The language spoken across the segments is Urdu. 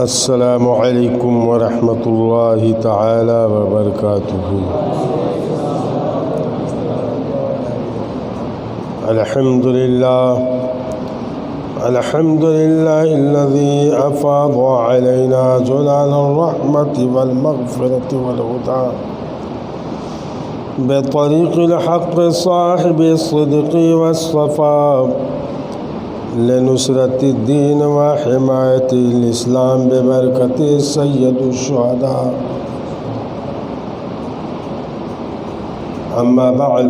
السلام علیکم ورحمۃ اللہ تعالی وبرکاتہ۔ الحمد للہ الذی افاض علینا جلال الرحمة والمغفرة والهدى بطریق الحق صاحب الصدق والصفاء لنصرة الدین وحمایت الاسلام ببرکت سید الشہداء۔ اما بعد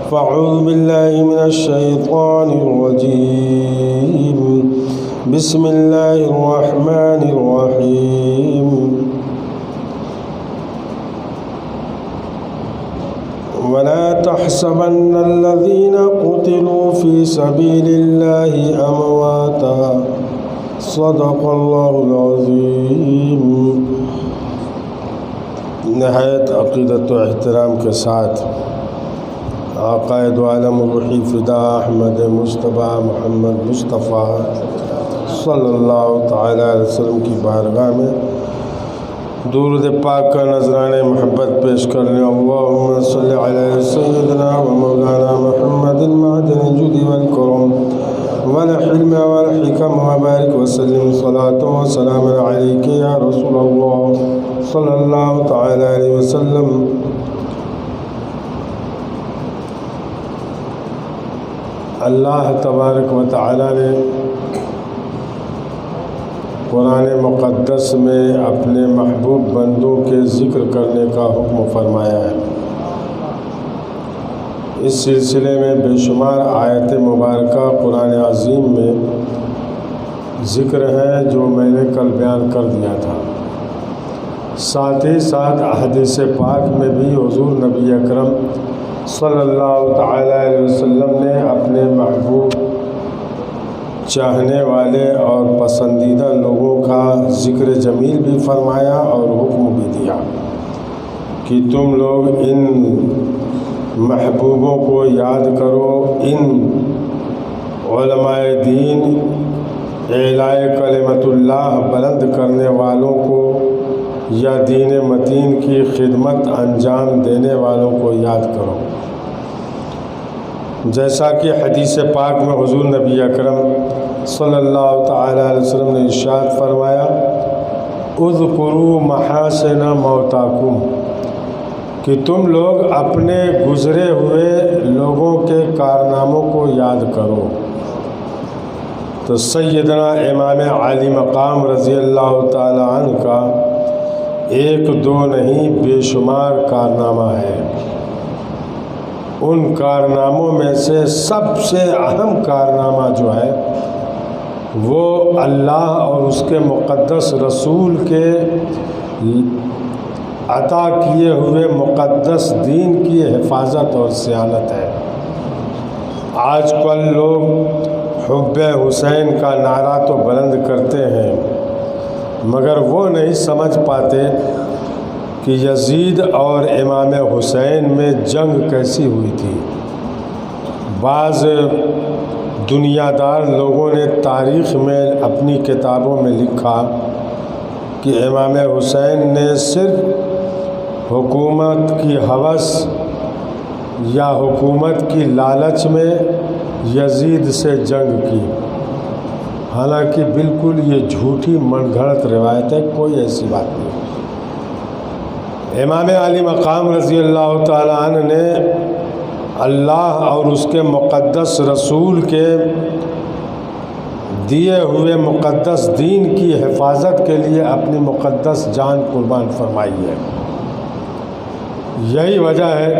فاعوذ باللہ من الشیطان الرجیم، بسم اللہ الرحمن الرحیم۔ ولا تحسبن الذين قتلوا في سبيل الله أمواتا صدق الله العظیم۔ نہایت عقیدت و احترام کے ساتھ عقائد عالم الروحی فدا احمد مصطفیٰ محمد مصطفیٰ صلی اللہ تعالی علیہ وسلم کی بارگاہ میں درود پاک کا نذرانِ محبت پیش کرنے، اللہم صلی علی سیدنا و مولانا محمد معدن الجود والکرم والحلم والحکم وبارک وسلم صلاۃ و سلام علیک یا رسول اللہ صلی اللہ تعالی علیہ وسلم۔ اللہ تبارک و تعالی نے قرآن مقدس میں اپنے محبوب بندوں کے ذکر کرنے کا حکم فرمایا ہے۔ اس سلسلے میں بے شمار آیت مبارکہ قرآن عظیم میں ذکر ہے جو میں نے کل بیان کر دیا تھا۔ ساتھ ہی ساتھ احادیث پاک میں بھی حضور نبی اکرم صلی اللہ تعالی علیہ وسلم نے اپنے محبوب چاہنے والے اور پسندیدہ لوگوں کا ذکر جمیل بھی فرمایا اور حکم بھی دیا کہ تم لوگ ان محبوبوں کو یاد کرو، ان علماء دین اعلاء کلمت اللہ بلند کرنے والوں کو یا دین متین کی خدمت انجام دینے والوں کو یاد کرو۔ جیسا کہ حدیث پاک میں حضور نبی اکرم صلی اللہ تعالی علیہ وسلم نے ارشاد فرمایا، اذکروا محاسن موتاکم، کہ تم لوگ اپنے گزرے ہوئے لوگوں کے کارناموں کو یاد کرو۔ تو سیدنا امام عالی مقام رضی اللہ تعالی عنہ کا ایک دو نہیں بے شمار کارنامہ ہے۔ ان کارناموں میں سے سب سے اہم کارنامہ جو ہے وہ اللہ اور اس کے مقدس رسول کے عطا کیے ہوئے مقدس دین کی حفاظت اور صیانت ہے۔ آج کل لوگ حب حسین کا نعرہ تو بلند کرتے ہیں مگر وہ نہیں سمجھ پاتے کہ یزید اور امام حسین میں جنگ کیسی ہوئی تھی۔ بعض دنیا دار لوگوں نے تاریخ میں اپنی کتابوں میں لکھا کہ امام حسین نے صرف حکومت کی ہوس یا حکومت کی لالچ میں یزید سے جنگ کی، حالانکہ بالکل یہ جھوٹی من گھڑت روایت ہے، کوئی ایسی بات نہیں۔ امام علی مقام رضی اللہ تعالی عنہ نے اللہ اور اس کے مقدس رسول کے دیے ہوئے مقدس دین کی حفاظت کے لیے اپنی مقدس جان قربان فرمائی ہے۔ یہی وجہ ہے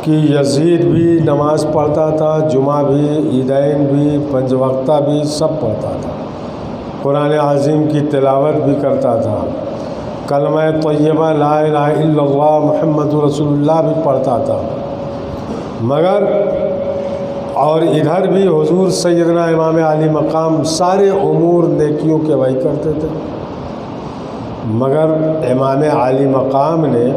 کہ یزید بھی نماز پڑھتا تھا، جمعہ بھی، عیدین بھی، پنج وقتہ بھی، سب پڑھتا تھا، قرآن عظیم کی تلاوت بھی کرتا تھا، کلمہ طیبہ لا الہ الا اللہ محمد رسول اللہ بھی پڑھتا تھا، مگر اور ادھر بھی حضور سیدنا امام علی مقام سارے امور نیکیوں کے وہی کرتے تھے، مگر امام علی مقام نے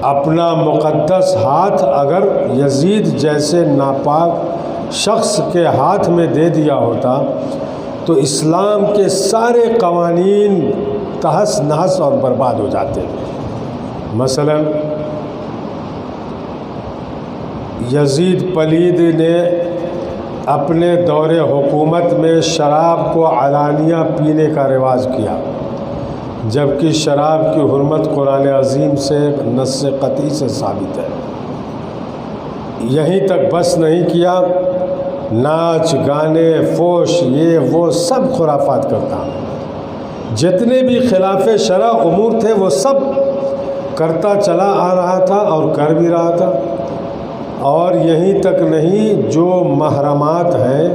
اپنا مقدس ہاتھ اگر یزید جیسے ناپاک شخص کے ہاتھ میں دے دیا ہوتا تو اسلام کے سارے قوانین تہس نہس اور برباد ہو جاتے ہیں۔ مثلا یزید پلید نے اپنے دور حکومت میں شراب کو علانیہ پینے کا رواج کیا، جبکہ شراب کی حرمت قرآن عظیم سے نص قطعی سے ثابت ہے۔ یہیں تک بس نہیں کیا، ناچ گانے فوش یہ وہ سب خرافات کرتا، جتنے بھی خلاف شرع امور تھے وہ سب کرتا چلا آ رہا تھا اور کر بھی رہا تھا۔ اور یہیں تک نہیں، جو محرمات ہیں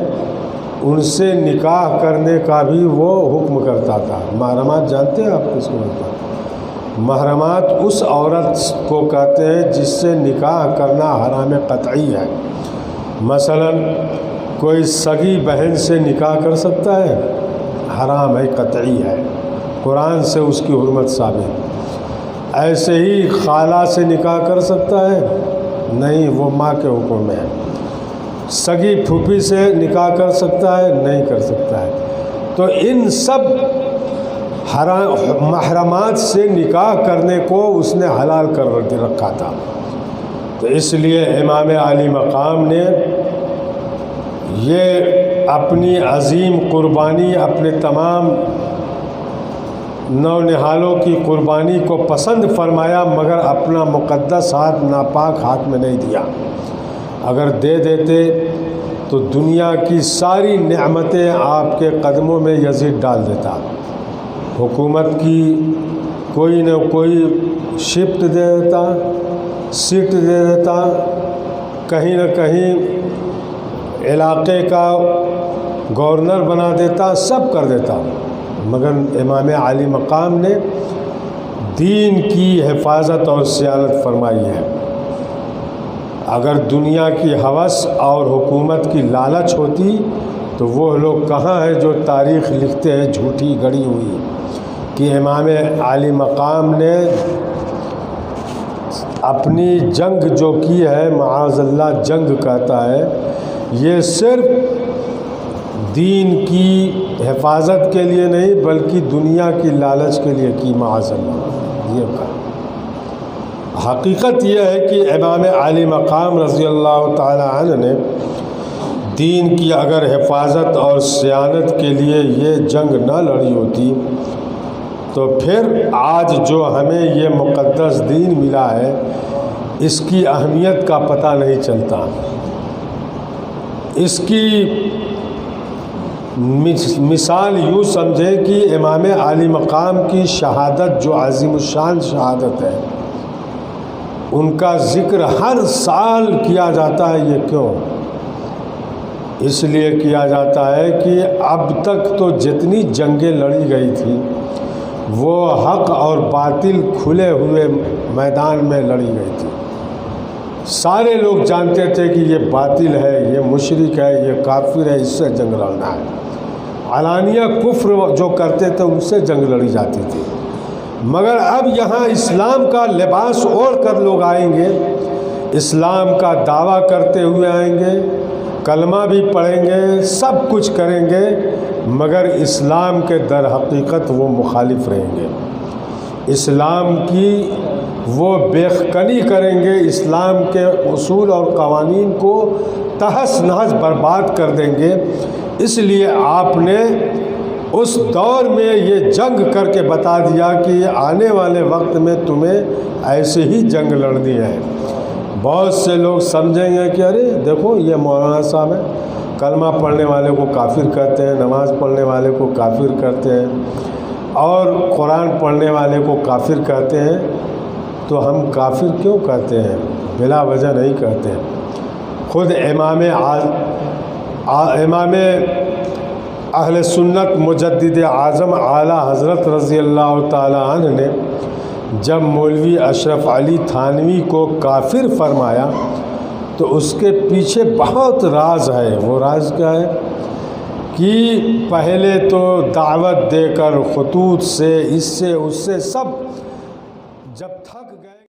ان سے نکاح کرنے کا بھی وہ حکم کرتا تھا۔ محرمات جانتے ہیں آپ کس کو بولتے ہیں؟ محرمات اس عورت کو کہتے ہیں جس سے نکاح کرنا حرام قطعی ہے۔ مثلا کوئی سگی بہن سے نکاح کر سکتا ہے؟ حرام ہے، قطعی ہے، قرآن سے اس کی حرمت ثابت۔ ایسے ہی خالہ سے نکاح کر سکتا ہے؟ نہیں، وہ ماں کے حکم میں ہے۔ سگی پھوپھی سے نکاح کر سکتا ہے؟ نہیں کر سکتا ہے۔ تو ان سب محرمات سے نکاح کرنے کو اس نے حلال کر رکھا تھا۔ تو اس لیے امام عالی مقام نے یہ اپنی عظیم قربانی، اپنے تمام نونہالوں کی قربانی کو پسند فرمایا، مگر اپنا مقدس ہاتھ ناپاک ہاتھ میں نہیں دیا۔ اگر دے دیتے تو دنیا کی ساری نعمتیں آپ کے قدموں میں یزید ڈال دیتا، حکومت کی کوئی نہ کوئی شفٹ دے دیتا، سیٹ دے دیتا، کہیں نہ کہیں علاقے کا گورنر بنا دیتا، سب کر دیتا، مگر امام عالی مقام نے دین کی حفاظت اور صیانت فرمائی ہے۔ اگر دنیا کی ہوس اور حکومت کی لالچ ہوتی تو وہ لوگ کہاں ہیں جو تاریخ لکھتے ہیں جھوٹی گڑی ہوئی کہ امام عالی مقام نے اپنی جنگ جو کی ہے، معاذ اللہ جنگ کہتا ہے، یہ صرف دین کی حفاظت کے لیے نہیں بلکہ دنیا کی لالچ کے لیے کی، معاذ اللہ۔ یہ کہا حقیقت یہ ہے کہ امام عالی مقام رضی اللہ تعالی عنہ نے دین کی اگر حفاظت اور صیانت کے لیے یہ جنگ نہ لڑی ہوتی تو پھر آج جو ہمیں یہ مقدس دین ملا ہے اس کی اہمیت کا پتہ نہیں چلتا۔ اس کی مثال یوں سمجھیں کہ امام عالی مقام کی شہادت جو عظیم الشان شہادت ہے، ان کا ذکر ہر سال کیا جاتا ہے۔ یہ کیوں؟ اس لیے کیا جاتا ہے کہ اب تک تو جتنی جنگیں لڑی گئی تھیں وہ حق اور باطل کھلے ہوئے میدان میں لڑی گئی تھی۔ سارے لوگ جانتے تھے کہ یہ باطل ہے، یہ مشرک ہے، یہ کافر ہے، اس سے جنگ لڑنا ہے۔ علانیہ کفر جو کرتے تھے ان سے جنگ لڑی جاتی تھی۔ مگر اب یہاں اسلام کا لباس اوڑھ کر لوگ آئیں گے، اسلام کا دعویٰ کرتے ہوئے آئیں گے، کلمہ بھی پڑھیں گے، سب کچھ کریں گے، مگر اسلام کے در حقیقت وہ مخالف رہیں گے، اسلام کی وہ بیخکنی کریں گے، اسلام کے اصول اور قوانین کو تہس نہس برباد کر دیں گے۔ اس لیے آپ نے اس دور میں یہ جنگ کر کے بتا دیا کہ آنے والے وقت میں تمہیں ایسے ہی جنگ لڑنی ہے۔ بہت سے لوگ سمجھیں گے کہ ارے دیکھو یہ مولانا صاحب ہیں، کلمہ پڑھنے والے کو کافر کہتے ہیں، نماز پڑھنے والے کو کافر کہتے ہیں، اور قرآن پڑھنے والے کو کافر کہتے ہیں، تو ہم کافر کیوں کہتے ہیں؟ بلا وجہ نہیں کہتے ہیں۔ خود امام اہل سنت مجدد اعظم اعلیٰ حضرت رضی اللہ تعالی عنہ نے جب مولوی اشرف علی تھانوی کو کافر فرمایا تو اس کے پیچھے بہت راز ہے۔ وہ راز کیا ہے کہ پہلے تو دعوت دے کر خطوط سے اس سے اس سے سب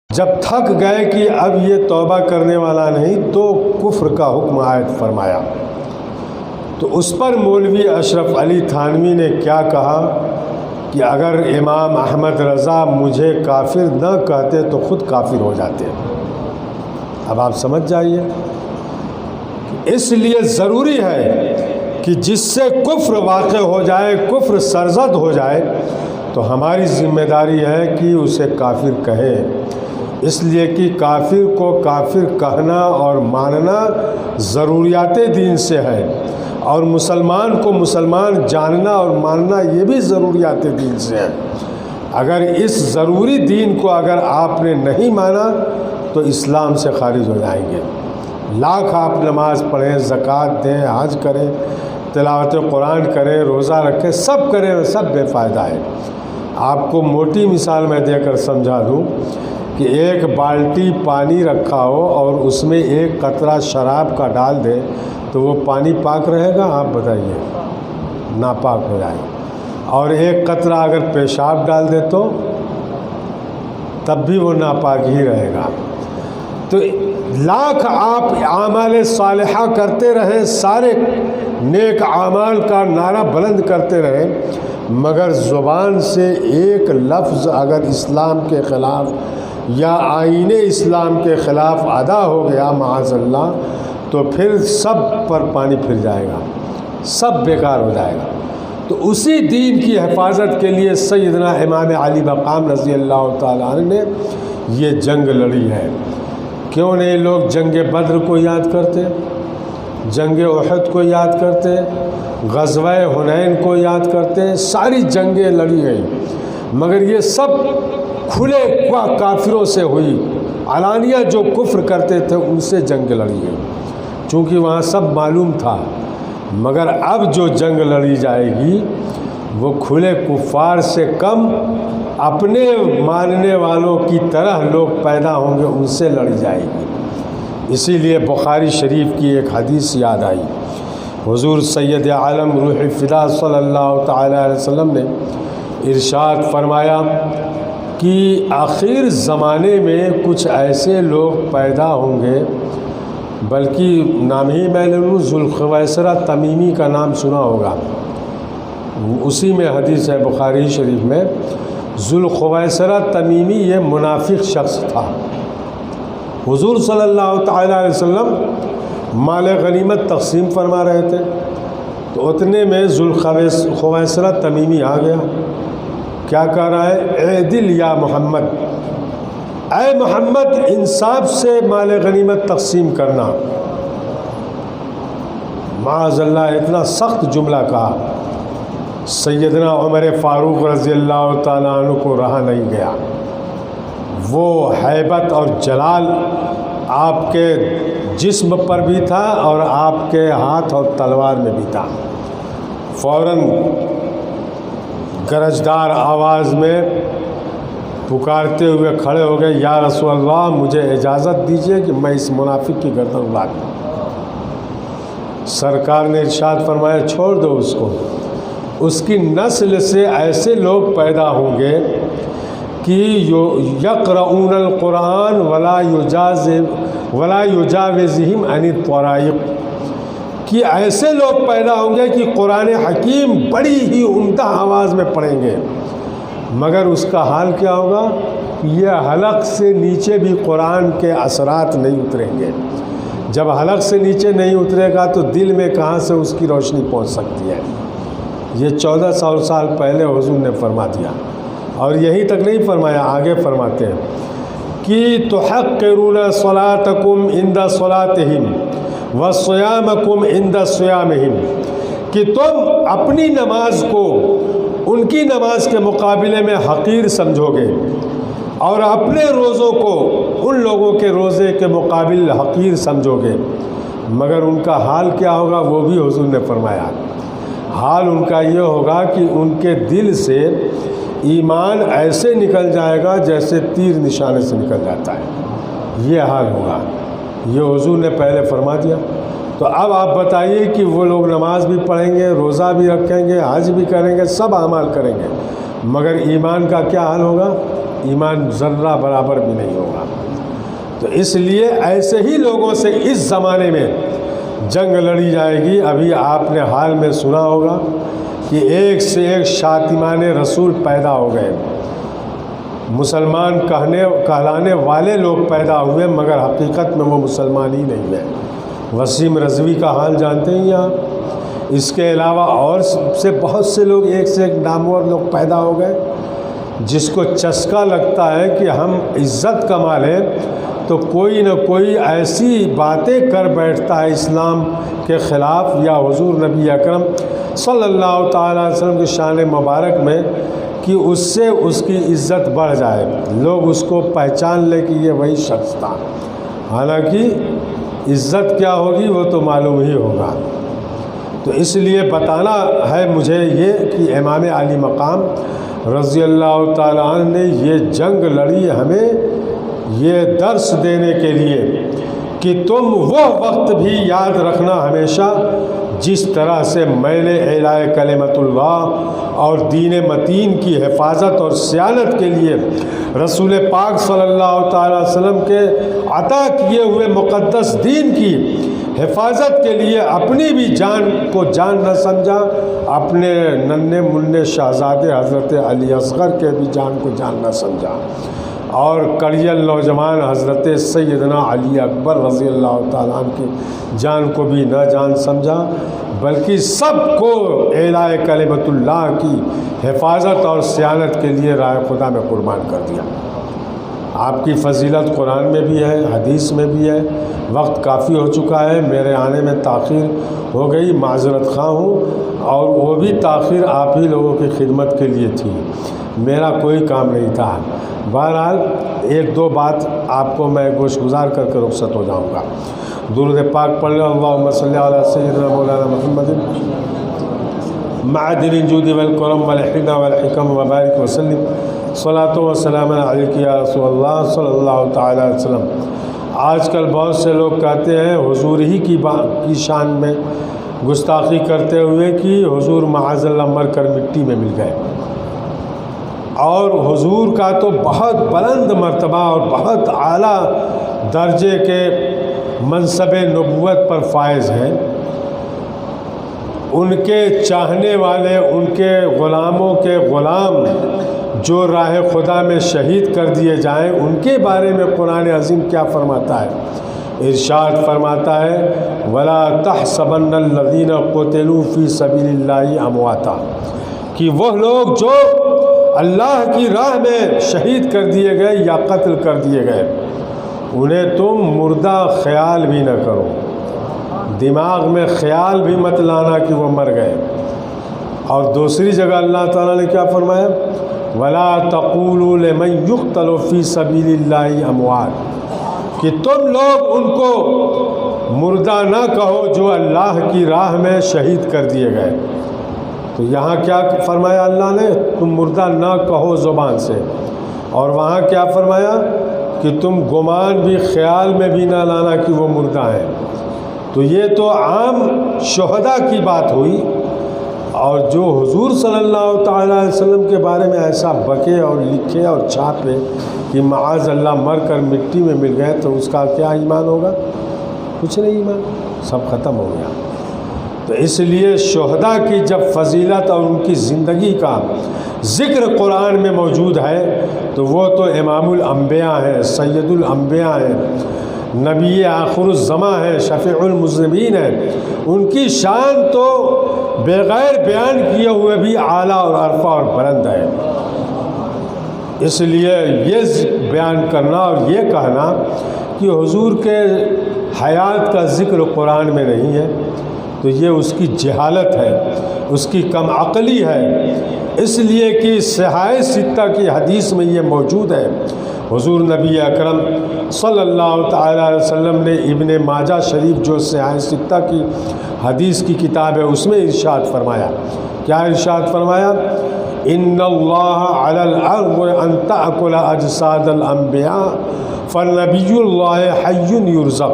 جب تھک گئے کہ اب یہ توبہ کرنے والا نہیں تو کفر کا حکم عائد فرمایا۔ تو اس پر مولوی اشرف علی تھانوی نے کیا کہا کہ اگر امام احمد رضا مجھے کافر نہ کہتے تو خود کافر ہو جاتے۔ اب آپ سمجھ جائیے، اس لیے ضروری ہے کہ جس سے کفر واقع ہو جائے، کفر سرزد ہو جائے، تو ہماری ذمہ داری ہے کہ اسے کافر کہیں، اس لیے کہ کافر کو کافر کہنا اور ماننا ضروریات دین سے ہے، اور مسلمان کو مسلمان جاننا اور ماننا یہ بھی ضروریات دین سے ہے۔ اگر اس ضروری دین کو اگر آپ نے نہیں مانا تو اسلام سے خارج ہو جائیں گے۔ لاکھ آپ نماز پڑھیں، زکوٰۃ دیں، حج کریں، تلاوت قرآن کریں، روزہ رکھیں، سب کریں، سب بے فائدہ ہے۔ آپ کو موٹی مثال میں دے کر سمجھا دوں کہ ایک بالٹی پانی رکھا ہو اور اس میں ایک قطرہ شراب کا ڈال دے تو وہ پانی پاک رہے گا؟ آپ بتائیے، ناپاک ہو جائے گا۔ اور ایک قطرہ اگر پیشاب ڈال دے تو تب بھی وہ ناپاک ہی رہے گا۔ تو لاکھ آپ اعمال صالحہ کرتے رہیں، سارے نیک اعمال کا نعرہ بلند کرتے رہیں، مگر زبان سے ایک لفظ اگر اسلام کے خلاف یا آئین اسلام کے خلاف ادا ہو گیا معاذ اللہ، تو پھر سب پر پانی پھر جائے گا، سب بیکار ہو جائے گا۔ تو اسی دین کی حفاظت کے لیے سیدنا امام علی مقام رضی اللہ تعالیٰ عنہ نے یہ جنگ لڑی ہے۔ کیوں نہیں لوگ جنگ بدر کو یاد کرتے، جنگ احد کو یاد کرتے، غزوہ حنین کو یاد کرتے؟ ساری جنگیں لڑی گئیں، مگر یہ سب کھلے کافروں سے ہوئی، علانیہ جو کفر کرتے تھے ان سے جنگ لڑی گئی، چونکہ وہاں سب معلوم تھا۔ مگر اب جو جنگ لڑی جائے گی وہ کھلے کفار سے کم اپنے ماننے والوں کی طرح لوگ پیدا ہوں گے، ان سے لڑی جائے گی۔ اسی لیے بخاری شریف کی ایک حدیث یاد آئی، حضور سید عالم روح فدا صلی اللہ تعالیٰ علیہ وسلم نے ارشاد فرمایا کہ آخر زمانے میں کچھ ایسے لوگ پیدا ہوں گے، بلکہ نام ہی میں نے ذوالخویسرہ تمیمی کا نام سنا ہوگا، اسی میں حدیث ہے بخاری شریف میں، ذوالخویسرہ تمیمی یہ منافق شخص تھا۔ حضور صلی اللہ تعالیٰ علیہ وسلم مال غنیمت تقسیم فرما رہے تھے، تو اتنے میں ذوالخویسرہ تمیمی آ گیا، کیا کہہ رہا ہے؟ اعدل یا محمد، اے محمد انصاف سے مال غنیمت تقسیم کرنا۔ معاذ اللہ اتنا سخت جملہ کہا، سیدنا عمر فاروق رضی اللہ تعالیٰ عنہ کو رہا نہیں گیا، وہ ہیبت اور جلال آپ کے جسم پر بھی تھا اور آپ کے ہاتھ اور تلوار میں بھی تھا۔ فوراً گرجدار آواز میں پکارتے ہوئے کھڑے ہو گئے، یا رسول اللہ مجھے اجازت دیجیے کہ میں اس منافق کی گردن اڑا دوں۔ سرکار نے ارشاد فرمایا چھوڑ دو اس کو، اس کی نسل سے ایسے لوگ پیدا ہوں گے کہ یقرؤون القرآن ولا یجاوزہم عن الطرائق، کہ ایسے لوگ پیدا ہوں گے کہ قرآن حکیم بڑی ہی عمدہ آواز میں پڑھیں گے، مگر اس کا حال کیا ہوگا؟ یہ حلق سے نیچے بھی قرآن کے اثرات نہیں اتریں گے۔ جب حلق سے نیچے نہیں اترے گا تو دل میں کہاں سے اس کی روشنی پہنچ سکتی ہے؟ یہ 1400 سال پہلے حضور نے فرما دیا، اور یہیں تک نہیں فرمایا، آگے فرماتے ہیں کہ تحقرون صلاتکم عند صلاتہم وصیامکم عند صیامہم، کہ تم اپنی نماز کو ان کی نماز کے مقابلے میں حقیر سمجھو گے، اور اپنے روزوں کو ان لوگوں کے روزے کے مقابل حقیر سمجھو گے، مگر ان کا حال کیا ہوگا وہ بھی حضور نے فرمایا۔ حال ان کا یہ ہوگا کہ ان کے دل سے ایمان ایسے نکل جائے گا جیسے تیر نشانے سے نکل جاتا ہے، یہ حال ہوگا، یہ حضور نے پہلے فرما دیا۔ تو اب آپ بتائیے کہ وہ لوگ نماز بھی پڑھیں گے، روزہ بھی رکھیں گے، حج بھی کریں گے، سب اعمال کریں گے، مگر ایمان کا کیا حال ہوگا؟ ایمان ذرہ برابر بھی نہیں ہوگا۔ تو اس لیے ایسے ہی لوگوں سے اس زمانے میں جنگ لڑی جائے گی۔ ابھی آپ نے حال میں سنا ہوگا کہ ایک سے ایک شاطمان رسول پیدا ہو گئے، مسلمان کہلانے والے لوگ پیدا ہوئے، مگر حقیقت میں وہ مسلمان ہی نہیں ہوئے۔ وسیم رضوی کا حال جانتے ہیں آپ، اس کے علاوہ اور سے بہت سے لوگ ایک سے ایک نامور لوگ پیدا ہو گئے، جس کو چسکا لگتا ہے کہ ہم عزت کما لیں تو کوئی نہ کوئی ایسی باتیں کر بیٹھتا ہے اسلام کے خلاف یا حضور نبی اکرم صلی اللہ تعالیٰ علیہ وسلم کی شان مبارک میں، کہ اس سے اس کی عزت بڑھ جائے، لوگ اس کو پہچان لیں کہ یہ وہی شخص تھا۔ حالانکہ عزت کیا ہوگی وہ تو معلوم ہی ہوگا۔ تو اس لیے بتانا ہے مجھے یہ کہ امام علی مقام رضی اللہ تعالیٰ عنہ نے یہ جنگ لڑی ہمیں یہ درس دینے کے لیے کہ تم وہ وقت بھی یاد رکھنا ہمیشہ جس طرح سے میں نے اعلاء کلمت اللہ اور دین متین کی حفاظت اور صیانت کے لیے رسول پاک صلی اللہ تعالیٰ علیہ وسلم کے عطا کیے ہوئے مقدس دین کی حفاظت کے لیے اپنی بھی جان کو جان نہ سمجھا، اپنے ننھے منھے شہزادے حضرت علی اصغر کے بھی جان کو جان نہ سمجھا، اور کڑیل نوجوان حضرت سیدنا علی اکبر رضی اللہ تعالیٰ عنہ کی جان کو بھی نہ جان سمجھا، بلکہ سب کو اعلاء کلمت اللہ کی حفاظت اور صیانت کے لیے راہ خدا میں قربان کر دیا۔ آپ کی فضیلت قرآن میں بھی ہے، حدیث میں بھی ہے۔ وقت کافی ہو چکا ہے، میرے آنے میں تاخیر ہو گئی، معذرت خواہ ہوں، اور وہ بھی تاخیر آپ ہی لوگوں کی خدمت کے لیے تھی، میرا کوئی کام نہیں تھا۔ بہرحال ایک دو بات آپ کو میں گوش گزار کر کے رخصت ہو جاؤں گا۔ درود پاک پڑھ لیں، اللہم صلی علی سیدنا مولانا محمد معدن الجود والکرم والحکمہ والحکم وبارک وسلم، صلاۃ و سلام علیک یا رسول اللہ صلی اللہ تعالی علیہ وسلم۔ آج کل بہت سے لوگ کہتے ہیں حضور ہی کی شان میں گستاخی کرتے ہوئے کہ حضور معاذ اللہ مر کر مٹی میں مل گئے، اور حضور کا تو بہت بلند مرتبہ اور بہت اعلیٰ درجے کے منصب نبوت پر فائز ہیں۔ ان کے چاہنے والے، ان کے غلاموں کے غلام جو راہ خدا میں شہید کر دیے جائیں، ان کے بارے میں قرآن عظیم کیا فرماتا ہے؟ ارشاد فرماتا ہے وَلَا تَحْسَبَنَّ الَّذِينَ قُتِلُوا فِي سَبِيلِ اللَّهِ أَمْوَاتًا، کہ وہ لوگ جو اللہ کی راہ میں شہید کر دیے گئے یا قتل کر دیے گئے، انہیں تم مردہ خیال بھی نہ کرو، دماغ میں خیال بھی مت لانا کہ وہ مر گئے۔ اور دوسری جگہ اللہ تعالیٰ نے کیا فرمایا؟ وَلَا تَقُولُوا لِمَن يُقْتَلُ فِي سَبِيلِ اللَّهِ أَمْوَاتٌ، کہ تم لوگ ان کو مردہ نہ کہو جو اللہ کی راہ میں شہید کر دیے گئے۔ تو یہاں کیا فرمایا اللہ نے؟ تم مردہ نہ کہو زبان سے، اور وہاں کیا فرمایا کہ تم گمان بھی خیال میں بھی نہ لانا کہ وہ مردہ ہیں۔ تو یہ تو عام شہداء کی بات ہوئی، اور جو حضور صلی اللہ تعالیٰ علیہ وسلم کے بارے میں ایسا بکے اور لکھے اور چھاپے کہ معاذ اللہ مر کر مٹی میں مل گئے، تو اس کا کیا ایمان ہوگا؟ کچھ نہیں، ایمان سب ختم ہو گیا۔ تو اس لیے شہداء کی جب فضیلت اور ان کی زندگی کا ذکر قرآن میں موجود ہے تو وہ تو امام الانبیاء ہیں، سید الانبیاء ہیں، نبی آخر الزماں ہیں، شفیع المذنبین ہیں۔ ان کی شان تو بغیر بیان کیے ہوئے بھی اعلیٰ اور عرفہ اور بلند ہے۔ اس لیے یہ بیان کرنا اور یہ کہنا کہ حضور کے حیات کا ذکر قرآن میں نہیں ہے، تو یہ اس کی جہالت ہے، اس کی کم عقلی ہے۔ اس لیے کہ صحاح ستہ کی حدیث میں یہ موجود ہے، حضور نبی اکرم صلی اللہ تعالیٰ علیہ وسلم نے ابن ماجہ شریف جو صحاح ستہ کی حدیث کی کتاب ہے اس میں ارشاد فرمایا، کیا ارشاد فرمایا؟ ان اللہ علی الارض ان تأکل اجساد الانبیاء فالنبی اللہ حی یرزق،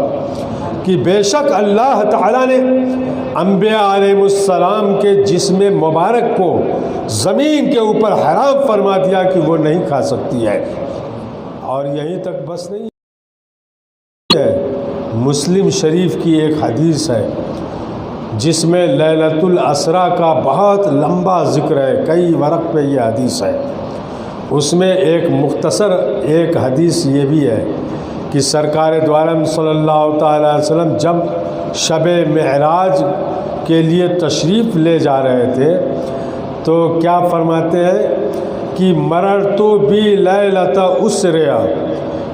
کہ بے شک اللہ تعالیٰ نے انبیاء علیہ السلام کے جسم مبارک کو زمین کے اوپر حرام فرما دیا کہ وہ نہیں کھا سکتی ہے۔ اور یہیں تک بس نہیں ہے، مسلم شریف کی ایک حدیث ہے جس میں لیلۃ الاسریٰ کا بہت لمبا ذکر ہے، کئی ورق پہ یہ حدیث ہے۔ اس میں ایک مختصر ایک حدیث یہ بھی ہے کہ سرکار دو عالم صلی اللہ تعالی علیہ وسلم جب شب معراج کے لیے تشریف لے جا رہے تھے تو کیا فرماتے ہیں کہ مررت بی لیلۃ اسریٰ،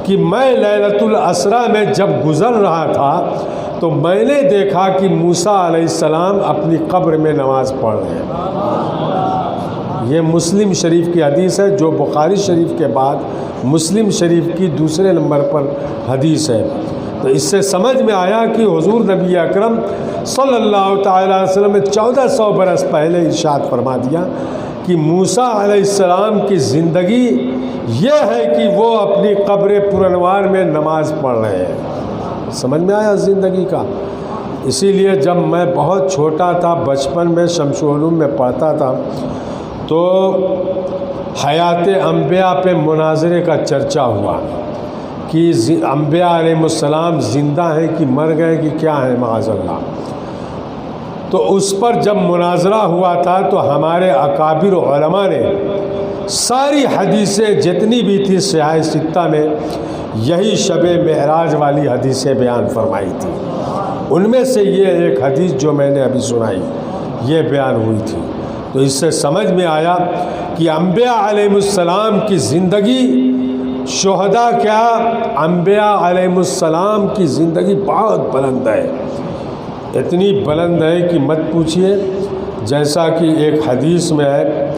کہ میں لیلۃ الاسریٰ میں جب گزر رہا تھا تو میں نے دیکھا کہ موسیٰ علیہ السلام اپنی قبر میں نماز پڑھ رہے ہیں۔ یہ مسلم شریف کی حدیث ہے جو بخاری شریف کے بعد مسلم شریف کی دوسرے نمبر پر حدیث ہے۔ تو اس سے سمجھ میں آیا کہ حضور نبی اکرم صلی اللہ تعالی علیہ وسلم نے 1400 برس پہلے ارشاد فرما دیا کہ موسیٰ علیہ السلام کی زندگی یہ ہے کہ وہ اپنی قبر پرانوار میں نماز پڑھ رہے ہیں۔ سمجھ میں آیا زندگی کا؟ اسی لیے جب میں بہت چھوٹا تھا، بچپن میں شمس العلوم میں پڑھتا تھا، تو حیات انبیاء پہ مناظرے کا چرچا ہوا کہ انبیاء علیہ السلام زندہ ہیں کہ مر گئے کہ کیا ہیں معاذ اللہ۔ تو اس پر جب مناظرہ ہوا تھا تو ہمارے اکابر علماء نے ساری حدیثیں جتنی بھی تھی صحاح ستہ میں یہی شب معراج والی حدیثیں بیان فرمائی تھی۔ ان میں سے یہ ایک حدیث جو میں نے ابھی سنائی یہ بیان ہوئی تھی۔ تو اس سے سمجھ میں آیا کہ انبیاء علیہ السلام کی زندگی، شہداء کیا، انبیاء علیہ السلام کی زندگی بہت بلند ہے، اتنی بلند ہے کہ مت پوچھیے۔ جیسا کہ ایک حدیث میں ہے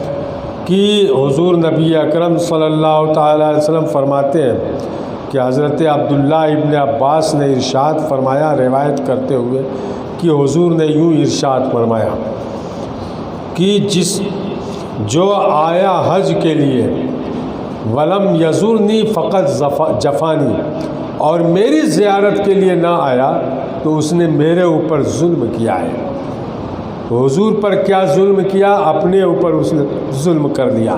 کہ حضور نبی اکرم صلی اللہ تعالی علیہ وسلم فرماتے ہیں کہ حضرت عبداللہ ابن عباس نے ارشاد فرمایا، روایت کرتے ہوئے کہ حضور نے یوں ارشاد فرمایا کہ جو آیا حج کے لیے ولم یزرنی فقط جفانی، اور میری زیارت کے لیے نہ آیا تو اس نے میرے اوپر ظلم کیا ہے۔ حضور پر کیا ظلم کیا؟ اپنے اوپر اس نے ظلم کر دیا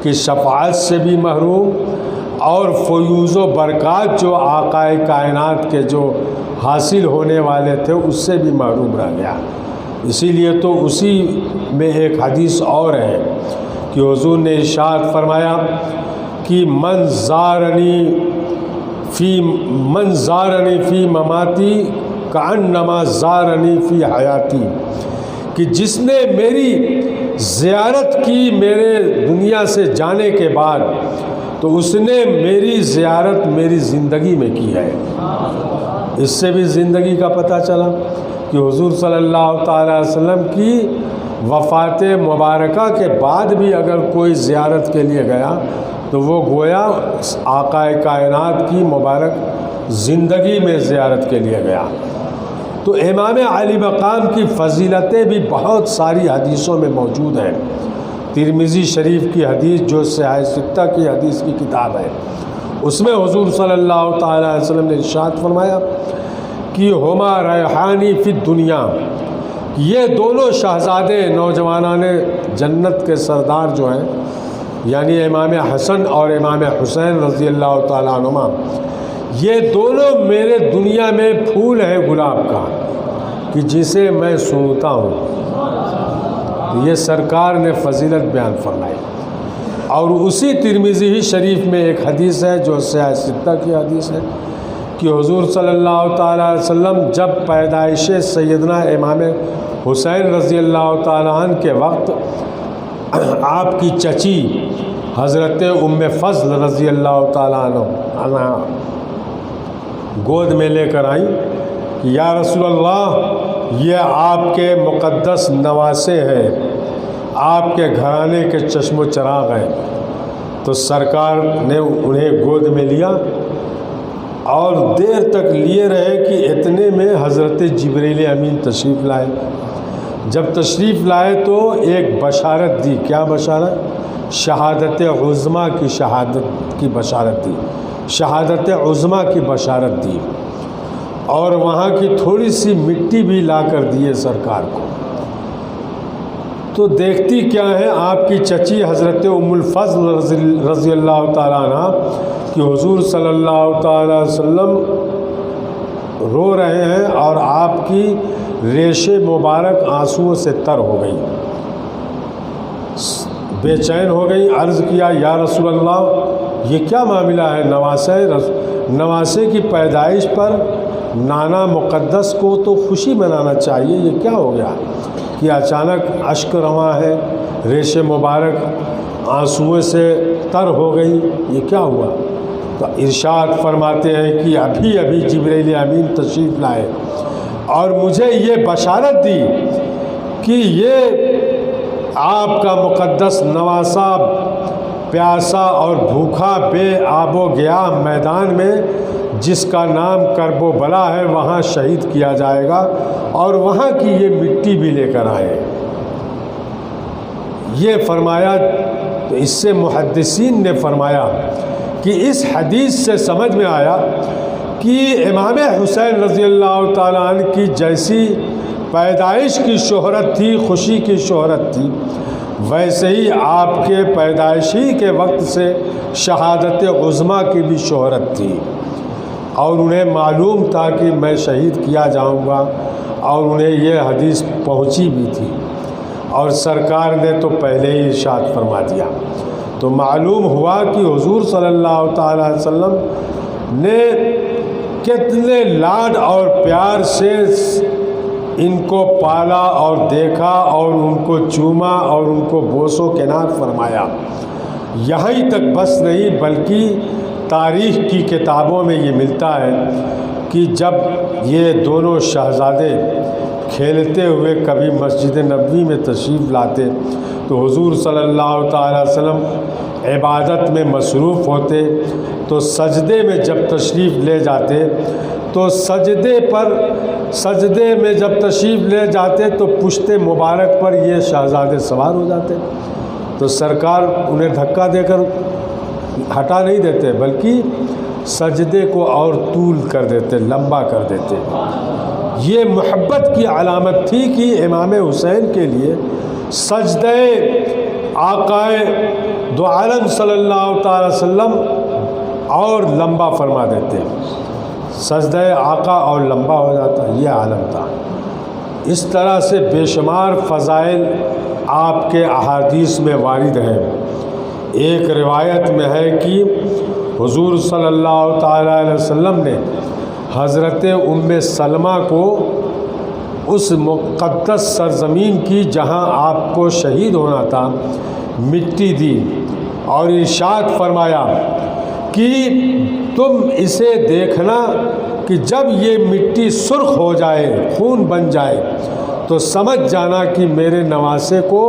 کہ شفاعت سے بھی محروم اور فیوز و برکات جو آقائے کائنات کے جو حاصل ہونے والے تھے اس سے بھی محروم رہ گیا۔ اسی لیے تو اسی میں ایک حدیث اور ہے کہ حضور نے ارشاد فرمایا کہ من زارنی فی مماتی کأنما زارنی فی حیاتی، کہ جس نے میری زیارت کی میرے دنیا سے جانے کے بعد تو اس نے میری زیارت میری زندگی میں کی ہے۔ اس سے بھی زندگی کا پتہ چلا کہ حضور صلی اللہ تعالی علیہ وسلم کی وفات مبارکہ کے بعد بھی اگر کوئی زیارت کے لیے گیا تو وہ گویا آقائے کائنات کی مبارک زندگی میں زیارت کے لیے گیا۔ تو امام علی مقام کی فضیلتیں بھی بہت ساری حدیثوں میں موجود ہیں۔ ترمذی شریف کی حدیث جو صحاح ستہ کی حدیث کی کتاب ہے، اس میں حضور صلی اللہ تعالی علیہ وسلم نے ارشاد فرمایا کہ ہما ریحانی فی الدنیا، یہ دونوں شہزادے نوجوانان جنت کے سردار جو ہیں، یعنی امام حسن اور امام حسین رضی اللہ تعالیٰ عنہما، یہ دونوں میرے دنیا میں پھول ہے گلاب کا کہ جسے میں سونگتا ہوں۔ یہ سرکار نے فضیلت بیان فرمائی۔ اور اسی ترمذی شریف میں ایک حدیث ہے جو صحاح ستہ کی حدیث ہے کہ حضور صلی اللہ تعالیٰ علیہ وسلم جب پیدائش سیدنا امام حسین رضی اللہ تعالیٰ عنہ کے وقت آپ کی چچی حضرت ام فضل رضی اللہ تعالیٰ عنہ گود میں لے کر آئیں کہ یا رسول اللہ، یہ آپ کے مقدس نواسے ہیں، آپ کے گھرانے کے چشم و چراغ ہیں۔ تو سرکار نے انہیں گود میں لیا اور دیر تک لیے رہے کہ اتنے میں حضرت جبریل امین تشریف لائے۔ جب تشریف لائے تو ایک بشارت دی۔ کیا بشارت؟ شہادت عظمیٰ کی شہادت کی بشارت دی، شہادت عظمیٰ کی بشارت دی، اور وہاں کی تھوڑی سی مٹی بھی لا کر دیے سرکار کو۔ تو دیکھتی کیا ہے آپ کی چچی حضرت ام الفضل رضی اللہ تعالیٰ عنہ کہ حضور صلی اللہ تعالیٰ علیہ وسلم رو رہے ہیں اور آپ کی ریش مبارک آنسوؤں سے تر ہو گئی، بے چین ہو گئی۔ عرض کیا یا رسول اللہ یہ کیا معاملہ ہے؟ نواسے کی پیدائش پر نانا مقدس کو تو خوشی منانا چاہیے، یہ کیا ہو گیا کہ اچانک اشک رواں ہے، ریش مبارک آنسوؤں سے تر ہو گئی، یہ کیا ہوا؟ تو ارشاد فرماتے ہیں کہ ابھی ابھی جبرائیل امین تشریف لائے اور مجھے یہ بشارت دی کہ یہ آپ کا مقدس نواسہ پیاسا اور بھوکا بے آب و گیا میدان میں جس کا نام کرب و بلا ہے وہاں شہید کیا جائے گا اور وہاں کی یہ مٹی بھی لے کر آئے۔ یہ فرمایا تو اس سے محدثین نے فرمایا کہ اس حدیث سے سمجھ میں آیا کہ امام حسین رضی اللہ تعالیٰ عنہ کی جیسی پیدائش کی شہرت تھی، خوشی کی شہرت تھی، ویسے ہی آپ کے پیدائشی کے وقت سے شہادت عظمیٰ کی بھی شہرت تھی، اور انہیں معلوم تھا کہ میں شہید کیا جاؤں گا، اور انہیں یہ حدیث پہنچی بھی تھی، اور سرکار نے تو پہلے ہی ارشاد فرما دیا۔ تو معلوم ہوا کہ حضور صلی اللہ تعالیٰ علیہ وسلم نے کتنے لاڈ اور پیار سے ان کو پالا اور دیکھا اور ان کو چوما اور ان کو بوس و کنار فرمایا۔ یہیں تک بس نہیں بلکہ تاریخ کی کتابوں میں یہ ملتا ہے کہ جب یہ دونوں شہزادے کھیلتے ہوئے کبھی مسجد نبوی میں تشریف لاتے تو حضور صلی اللہ تعالیٰ علیہ وسلم عبادت میں مصروف ہوتے، تو سجدے میں جب تشریف لے جاتے تو سجدے میں جب تشریف لے جاتے تو پشت مبارک پر یہ شہزادے سوار ہو جاتے، تو سرکار انہیں دھکا دے کر ہٹا نہیں دیتے بلکہ سجدے کو اور طول کر دیتے، لمبا کر دیتے۔ یہ محبت کی علامت تھی کہ امام حسین کے لیے سجدہ آقائے دو عالم صلی اللہ تعالی وسلم اور لمبا فرما دیتے، سجدہ آقا اور لمبا ہو جاتا، یہ عالم تھا۔ اس طرح سے بے شمار فضائل آپ کے احادیث میں وارد ہیں۔ ایک روایت میں ہے کہ حضور صلی اللہ تعالی علیہ وسلم نے حضرت ام سلمہ کو اس مقدس سرزمین کی جہاں آپ کو شہید ہونا تھا مٹی دی اور ارشاد فرمایا کہ تم اسے دیکھنا کہ جب یہ مٹی سرخ ہو جائے، خون بن جائے، تو سمجھ جانا کہ میرے نواسے کو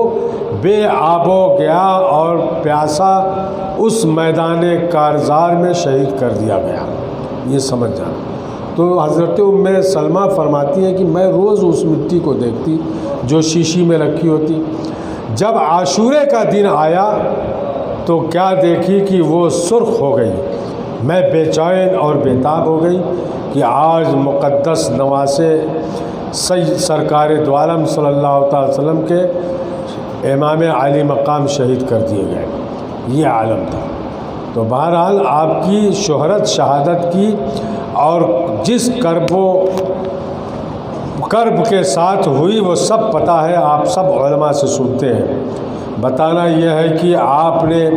بے آب و گیا اور پیاسا اس میدان کارزار میں شہید کر دیا گیا، یہ سمجھ جانا۔ تو حضرت ام سلمہ فرماتی ہیں کہ میں روز اس مٹی کو دیکھتی جو شیشی میں رکھی ہوتی۔ جب عاشورے کا دن آیا تو کیا دیکھی کہ وہ سرخ ہو گئی۔ میں بے چین اور بےتاب ہو گئی کہ آج مقدس نواسے سرکار دو عالم صلی اللہ تعالی وسلم کے امام عالی مقام شہید کر دیے گئے، یہ عالم تھا۔ تو بہرحال آپ کی شہرت شہادت کی اور جس کرب کے ساتھ ہوئی وہ سب پتہ ہے، آپ سب علماء سے سنتے ہیں۔ بتانا یہ ہے کہ آپ نے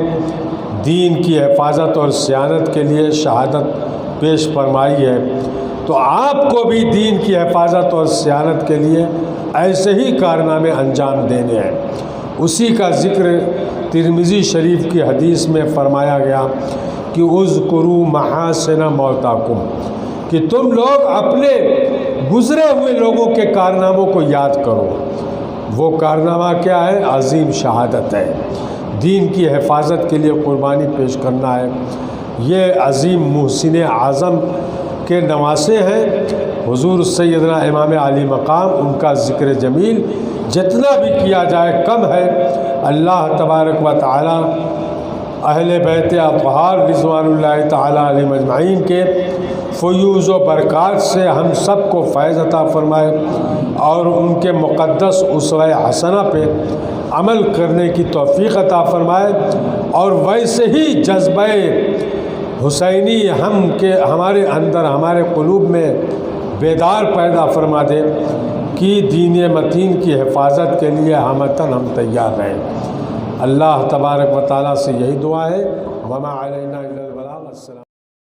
دین کی حفاظت اور صیانت کے لیے شہادت پیش فرمائی ہے، تو آپ کو بھی دین کی حفاظت اور صیانت کے لیے ایسے ہی کارنامے انجام دینے ہیں۔ اسی کا ذکر ترمذی شریف کی حدیث میں فرمایا گیا کہ اذکروا محاسن موتاکم، کہ تم لوگ اپنے گزرے ہوئے لوگوں کے کارناموں کو یاد کرو۔ وہ کارنامہ کیا ہے؟ عظیم شہادت ہے، دین کی حفاظت کے لیے قربانی پیش کرنا ہے۔ یہ عظیم محسن اعظم کے نواسے ہیں حضور سیدنا امام علی مقام، ان کا ذکر جمیل جتنا بھی کیا جائے کم ہے۔ اللہ تبارک و تعالی اہل بیت اطہار رضوان اللہ تعالی علیہم اجمعین کے فیوز و برکات سے ہم سب کو فیض عطا فرمائے اور ان کے مقدس اسوہ حسنہ پہ عمل کرنے کی توفیق عطا فرمائے، اور ویسے ہی جذبہ حسینی ہمارے اندر ہمارے قلوب میں بیدار پیدا فرما دے کہ دین متین کی حفاظت کے لیے ہمتاً ہم تیار رہیں۔ اللہ تبارک و تعالیٰ سے یہی دعا ہے۔ وما علینا الا البلاغ۔ السلام